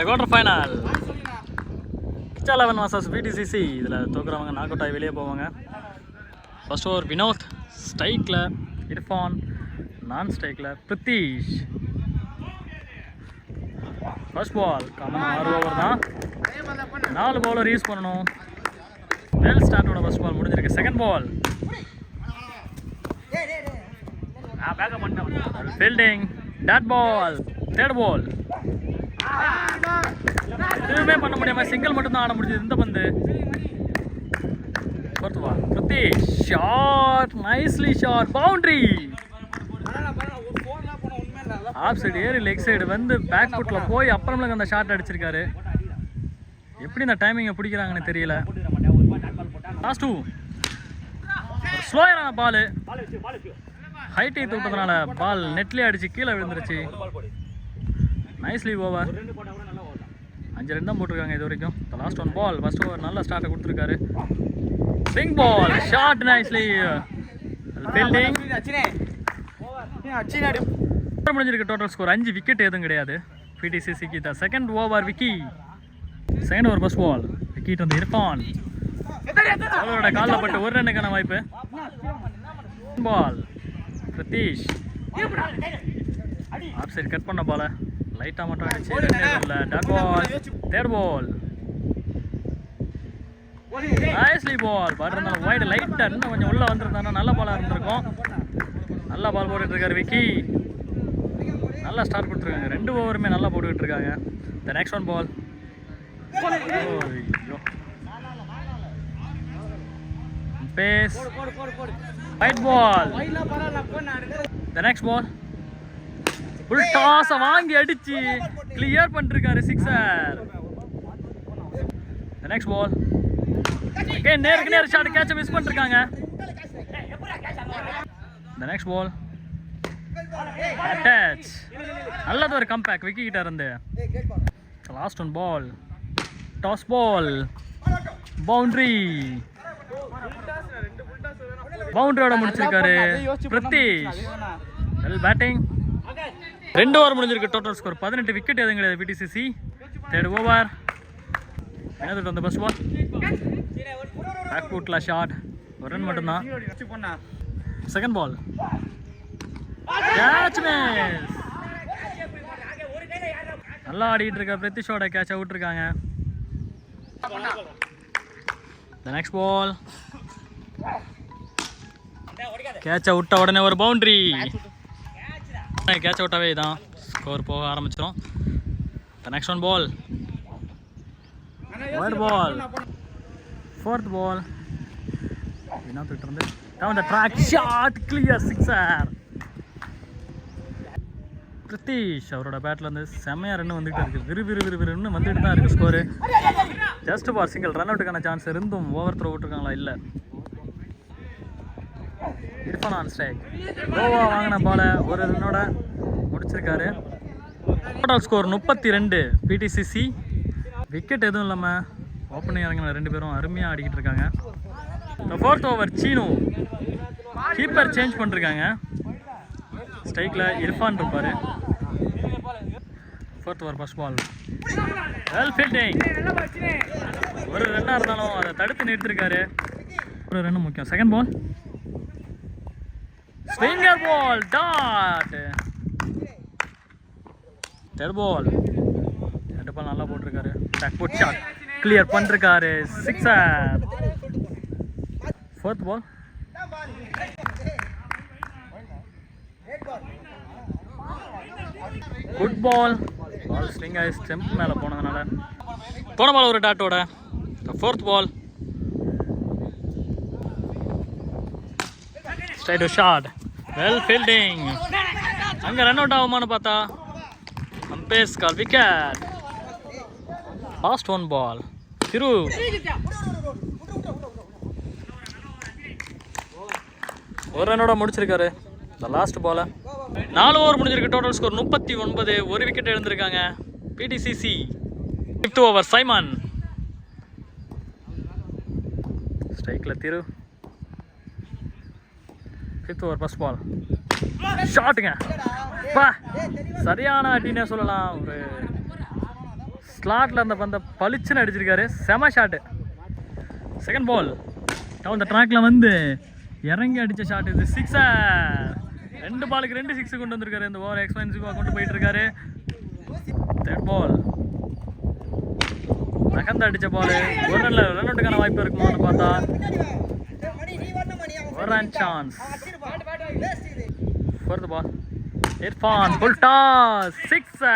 இந்த quarter final Kichcha 11 vs VTCC. இதில் தோக்குறவங்க knock out ஆகி வெளியே போவாங்க. ஃபர்ஸ்ட் ஓவர் வினோத், ஸ்ட்ரைக்கில் இர்ஃபான், நான் ஸ்ட்ரைக்கில் Pritish. First ball common 6 over தான், 4 பவுலர் யூஸ் பண்ணணும். வெல் ஸ்டார்ட்டோட ஃபர்ஸ்ட் பால் முடிஞ்சிருக்கு. Second ball fielding, dot ball. Third ball எதுவுமே பண்ண முடியாம சிங்கிள் மட்டும் தான் ஆட முடிஞ்சது இந்த பந்து. Fourth ball Pritish, shot, nicely shot, boundary. Off side ஏறி லெக் சைடு வந்து பேக் ஃபுட்டில் போய் அப்புறமேல அந்த ஷாட் அடிச்சிருக்காரு. எப்படி இந்த டைமிங்கை பிடிக்கிறாங்கன்னு தெரியல. லாஸ்ட் 2 ஸ்லோயரான பால், ஹைட்டை தூட்டதுனால பால் நெட்லேயே அடிச்சு கீழே விழுந்துருச்சு. Nicely over. 5 ரன் தான் போட்டிருக்காங்க இது வரைக்கும். லாஸ்ட் 1 பால். ஃபர்ஸ்ட் ஓவர் நல்ல ஸ்டார்ட்டை கொடுத்துருக்காரு. Swing ball, shot, nicely fielding. முடிஞ்சிருக்கு. டோட்டல் ஸ்கோர் 5 விக்கெட் எதுவும் கிடையாது VTCCக்கு. The second over Vicky. Second over first ball wicket வந்து இர்ஃபான். அவரோட காலில் பட்டு 1 ரன்னுக்கான வாய்ப்பு. Ball Pritish, off side cut பண்ண பால லைட்டாக மட்டும் அடிச்சு 2 இல்லை. Dot ball. Third ball nicely ball. But இருந்தாலும் வைடு லைட்டாக இன்னும் கொஞ்சம் உள்ளே வந்திருந்தாங்கன்னா நல்ல பாலாக இருந்திருக்கும். நல்ல பால் போட்டுட்டு இருக்காரு விக்கி. நல்லா ஸ்டார்ட் கொடுத்துருக்காங்க. 2 ஓவருமே நல்லா போட்டுக்கிட்டு இருக்காங்க. The next 1 ball. Pace right ball. The next ball full டாஸை வாங்கி அடிச்சு கிளியர் பண்ணிருக்காரு, sixer. The next ball again நேருக்கு நேர் ஷாட், கேட்சை மிஸ் பண்ணிருக்காங்க. The next ball attach. நல்லது ஒரு கம்பேக் விக்கி கிட்ட இருந்து. Last 1 ball toss ball, boundary. பவுண்டரியோட முடிச்சிருக்காரு பிரித்தீஷ். Well batting. 2 ஓவர் முடிஞ்சிருக்கு. டோட்டல் ஸ்கோர் 18 விக்கெட் எதுவும் கிடையாது VTCC. தேர்ட் ஓவர் என்னது அந்த ஃபர்ஸ்ட் பால் பேக் ஃபுட்ல ஷாட், 1 ரன் மட்டும்தான். Second ball catch miss. நல்லா ஆடிட்டு இருக்க பிரித்திஷோட கேட்சை விட்டுருக்காங்க. த நெக்ஸ்ட் பால் கேட்சை விட்ட உடனே ஒரு பவுண்டரி. கேட்சை விட்டாவே தான் ஸ்கோர் போக ஆரம்பிச்சிடும். The next 1 ball wide ball. Fourth ball Vinod இருந்து down the track, shot, clear, sixer. Pritish அவரோட பேட்டில் வந்து செம்மையாக ரன் வந்துகிட்டு இருக்குது. விறுவிறுன்னு வந்துட்டு தான் இருக்குது score. Just for single run அவுட்டுக்கான சான்ஸ் இருந்தும் ஓவர் த்ரோ விட்டுருக்காங்களா? இல்லை. Irfan on strike. கோவா வாங்கின பாலை 1 ரன்னோட முடிச்சிருக்காரு. Total score 32 VTCC. விக்கெட் எதுவும் இல்லாமல் ஓப்பனிங் இறங்கின 2 பேரும் அருமையாக ஆடிக்கிட்டு இருக்காங்க. Fourth over Seenu keeper change பண்ணிருக்காங்க. ஸ்ட்ரைக்கில் இர்ஃபான் இருப்பார். Fourth over first ball well fielding. 1 ரன்னாக இருந்தாலும் அதை தடுத்து நிறுத்திருக்காரு. 1 ரன்னு முக்கியம். Second ball swinger ball, dot. Third ball 2 ball நல்லா போட்டிருக்காரு. பேக் ஃபுட் ஷாட், கிளியர் பண்ணிருக்காரு, sixer. Fourth ball good ball. Ball swing ஆகி ஸ்டெம்ப் மேலே போனதுனால போன பால் ஒரு டாட்டோட. Fourth ball straight shot, well fielding. அங்கே ரன் அவுட் ஆகுமான்னு பார்த்தா அம்பேஸ் கால் விக்கெட். லாஸ்ட் 1 பால் திரு. ஒரு ரன்னோட முடிச்சிருக்காரு இந்த லாஸ்ட் பாலை. 4 ஓவர் முடிஞ்சிருக்கு. Total score 39. 1 விக்கெட் எழுந்திருக்காங்க VTCC. 5th ஓவர் சைமன் ஸ்ட்ரைக்கில் திரு. 5th ஓவர் ஃபர்ஸ்ட் பால் ஷாட்டுங்க. பா சரியான அடினே சொல்லலாம். ஒரு ஸ்லாட்டில் அந்த பந்தை பளிச்சுன்னு அடிச்சிருக்காரு. செம shot. Second ball down the ட்ராக்ல வந்து இறங்கி அடித்த ஷாட் இது. 6. 2 பாலுக்கு 2 6 கொண்டு வந்திருக்காரு. இந்த ஓவர் எக்ஸ்பென்சிவாக கொண்டு போயிட்டு இருக்காரு. தேர்ட் பால் நகர்ந்து அடித்த பால். ஒரு ரன் அவுட்டுக்கான வாய்ப்பு இருக்குமான்னு பார்த்தா ஒரு run chance. Fourth ball Irfan full toss 6.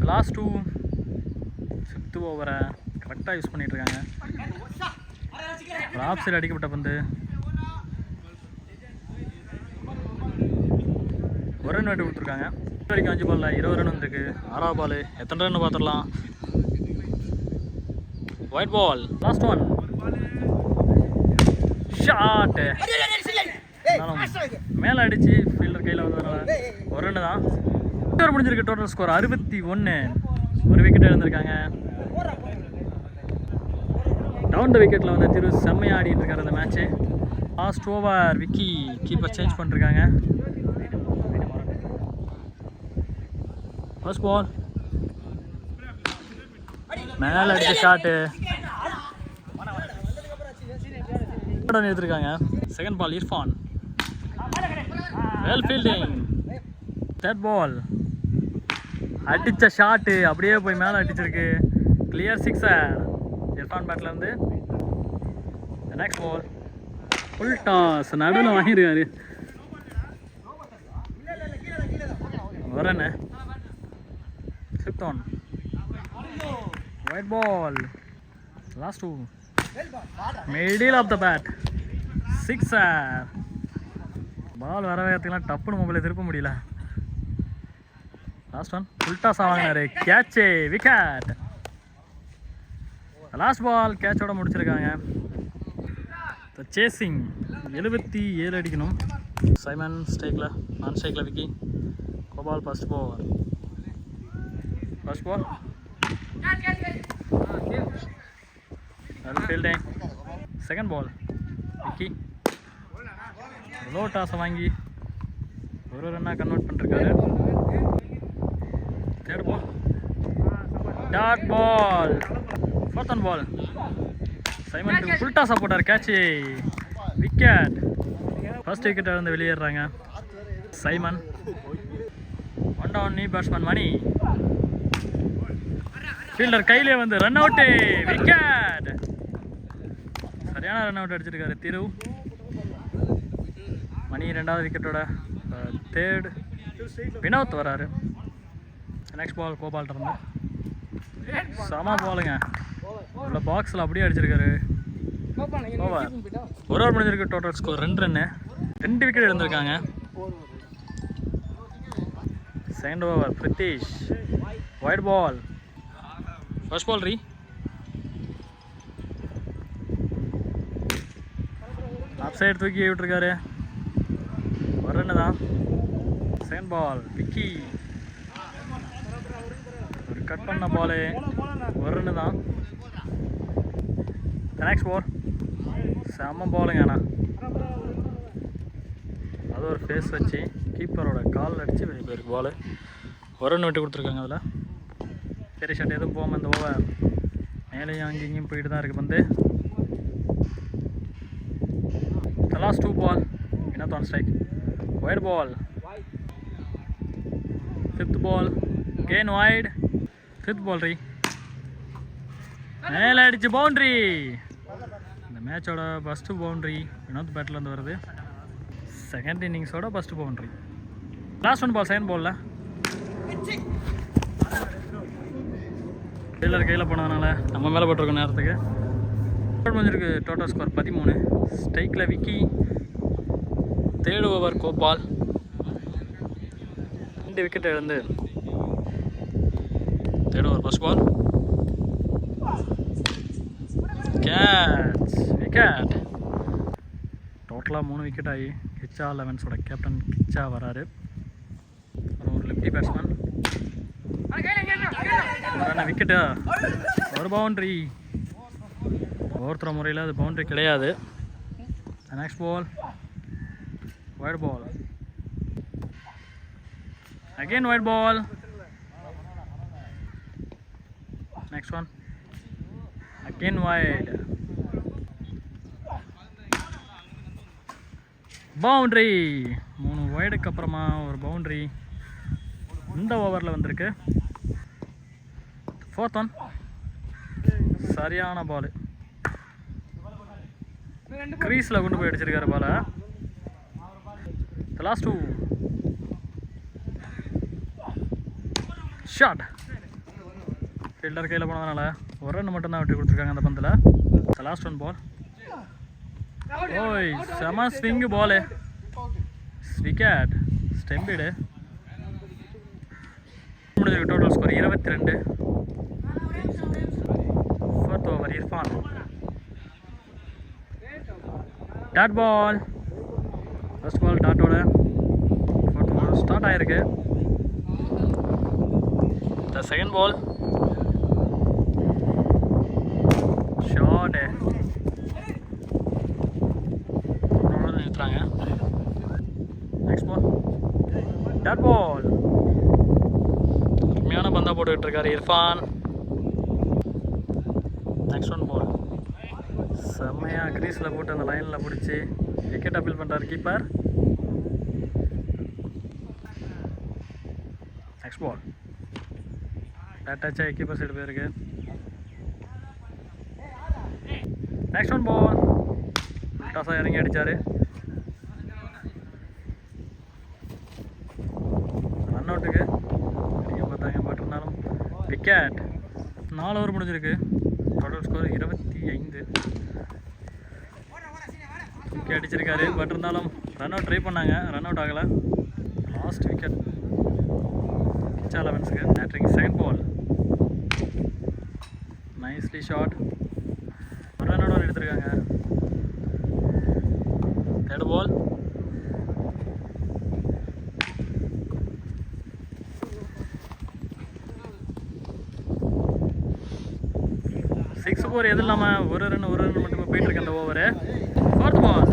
Last 2 5th ஓவரை கரெக்டாக யூஸ் பண்ணிட்டு இருக்காங்க. ஆஃப் சைடு அடிக்கப்பட்ட பந்து. ஒரு ரன் வெட்டி கொடுத்துருக்காங்க. இது வரைக்கும் 5 பாலில் 20 ரன் வந்துருக்கு. 6வது பால் எத்தனை ரன் பார்த்துடலாம். Wide ball last 1 shot. மேலே அடிச்சு ஃபீல்டர் கையில் வந்ததுனால ஒரு ரன் தான். ஓவர் முடிஞ்சிருக்கு. Total score 61. ஒரு விக்கெட் எழுந்திருக்காங்க. டவுன் த விக்கெட்டில் வந்து திரு செம்மையாக ஆடிட்டு இருக்காரு அந்த match. Last over Vicky keeper change பண்ணிருக்காங்க. ஃபர்ஸ்ட் பால் மேலே அடிச்ச ஷாட்டு எடுத்துருக்காங்க. Second ball Irfan well fielding. Third ball அடித்த ஷாட்டு அப்படியே போய் மேலே அடிச்சிருக்கு. கிளியர் 6 இர்ஃபான் பேட்டில் இருந்து. நெக்ஸ்ட் பால் ஃபுல் டாஸ் நடுவில் வாங்கியிருக்காரு. வரண்ணே 5th one wide ball last 2 middle off the bat 6. Ball வர வேகத்துக்குலாம் டப்புன்னு மொபைலை திருப்ப முடியல. லாஸ்ட் ஒன் ஃபுல் டாஸ் வாங்கினாரு. Catch wicket. லாஸ்ட் பால் கேட்சோட முடிச்சிருக்காங்க. சேசிங் 77 அடிக்கணும். சைமன் ஸ்ட்ரைக்கில் நான் ஸ்ட்ரைக்கில் Vicky. Gopal first ball fielding. Second ball Vicky low டாஸை வாங்கி ஒரு ரன்னாக கன்வெர்ட் பண்ணிருக்காரு. Third ball dot ball. Fourth one ball Simon full டாஸாக போட்டார். Catch wicket. ஃபர்ஸ்ட் விக்கெட்டை வந்து வெளியேறாங்க சைமன். ஒன் டவுன் நீ பேட்ஸ்மேன் மணி. ஃபீல்டர் கையிலே வந்து ரன் அவுட்டு விக்கெட். சரியான ரன் அவுட் அடிச்சிருக்காரு திரு. மணி 2வது விக்கெட்டோட தேர்ட். வினோத் வராரு. நெக்ஸ்ட் பால் கோபால் இருந்து சம பாலுங்க. உள்ள பாக்ஸில் அப்படியே அடிச்சிருக்காரு. ஓவர் ஒரு ஓவர் முடிஞ்சிருக்கு. Total score 2 run. 2 விக்கெட் எடுந்திருக்காங்க. Second over Pritish wide ball first ball off side தூக்கி விட்டுருக்காரு. ஒரு ரன்னு தான். செகண்ட் பால் விக்கி ஒரு கட் பண்ண பாலு. ஒரு ரன்னு தான். நெக்ஸ்ட் பால் செம்ம பாலுங்க. ஆனால் அது ஒரு ஃபேஸ் வச்சு கீப்பரோட கால் அடித்து வெளியே போயிருக்கு பால். ஒரு ரன் விட்டு கொடுத்துருக்காங்க. அதில் பெரிய ஷாட் எதுவும் போகாமல் இந்த ஓவர் மேலேயும் அங்கேயும் போயிட்டு தான் இருக்குது பந்து. Last 2 ball Vinod on strike. Wide ball 5th ball can wide. 5th ball மேலே அடிச்சு பவுண்ட்ரி. இந்த மேட்சோட ஃபஸ்ட்டு பவுண்ட்ரி வினோத் பேட்லேருந்து வருது. செகண்ட் இன்னிங்ஸோட first boundary. Last 1 ball second பாலில் ஃபீல்டர் கையில் போனதுனால நம்ம மேலே போட்டிருக்கோம் நேரத்துக்கு. முடிஞ்சிருக்கு. Total score 13. ஸ்ட்ரைக்கில் Vicky. Third over Gopal 2 wicket இழந்து. Third over first ball catch wicket. டோட்டலாக 3 விக்கெட் ஆகி கிச்சா 11ஸோட கேப்டன் கிச்சா வராரு. ஒரு லெஃப்டி பேட்ஸ்மேன். விக்கெட்டு ஒரு பவுண்ட்ரி. ஒவ்வொருத்தர முறையில் அது பவுண்ட்ரி கிடையாது. Next ball wide ball again wide ball Next one. Again wide. Boundary. 3 வைடுக்கு அப்புறமா ஒரு பவுண்டரி இந்த ஓவரில் வந்திருக்கு. 4th one. சரியான பால். க்ரீஸில் கொண்டு போய் அடிச்சிருக்காரு பாலை. The last 2. ஷாட். ஃபீல்டர் கையில் போனதுனால ஒரு ரன் மட்டும்தான் விட்டு கொடுத்துருக்காங்க அந்த பந்தில். The last one ball. ஓய் செம ஸ்விங்கு பாலு. விக்கெட். ஸ்டெம்பிடு. முடிஞ்சிருக்கு. Total score 22. 4th over Irfan. Dot ball. First ball டாட்டோட 4th ball ஸ்டார்ட் ஆகிருக்கு. The second ball. ஷாட். நிறுத்துறாங்க. Next ball. Dot ball. அருமையான பந்தா போட்டுக்கிட்டு இருக்காரு இர்ஃபான். நெக்ஸ்ட் ஒன் பால். செம்மையாக க்ரீஸில் போட்டு அந்த லைனில் பிடிச்சி விக்கெட் அப்பீல் பண்ணுறாரு keeper. Next ball. Bat touch ஆகி கீப்பர் சைடு போயிருக்கு. Next one ball. டாஸாக இறங்கி அடித்தார். ரன் அவுட்டுக்கு அடிக்க பார்த்தாங்க. பட் இருந்தாலும் விக்கெட். 4 ஓவர் முடிஞ்சிருக்கு. Total score 25. தூக்கி அடிச்சிருக்காரு. பட் இருந்தாலும் ரன் அவுட் ட்ரை பண்ணாங்க. ரன் அவுட் ஆகலை. லாஸ்ட் விக்கெட் கிச்சா 11க்கு. Batting second ball. Nicely shot. ஒரு ரன்னோட எடுத்திருக்காங்க. தேர்ட் பால். சிக்ஸ் போர் எது இல்லாமல் ஒரு ரன் மட்டுமே போயிட்டு இருக்கு அந்த over. 4th ball.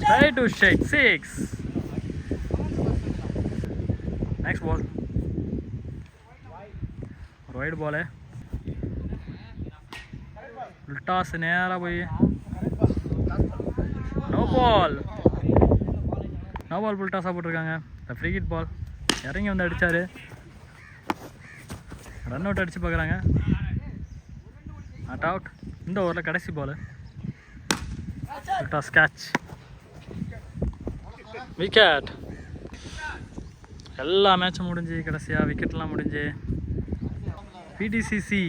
Try to shake 6. Next ball. ஒரு வைடு பாலு. டாஸ் நேராக போய் நோ பால் புல் டாஸாக போட்டிருக்காங்க. Free hit ball. இறங்கி வந்து அடித்தார். ரன் அவுட் அடித்து பார்க்குறாங்க. Not out. இந்த ஓவரில் கடைசி பால். Toss catch. விக்கெட். எல்லா மேட்சும் முடிஞ்சு கடைசியாக விக்கெட்லாம் முடிஞ்சு பிடிசிசி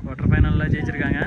குவார்டர் ஃபைனலில் ஜெயிச்சிருக்காங்க.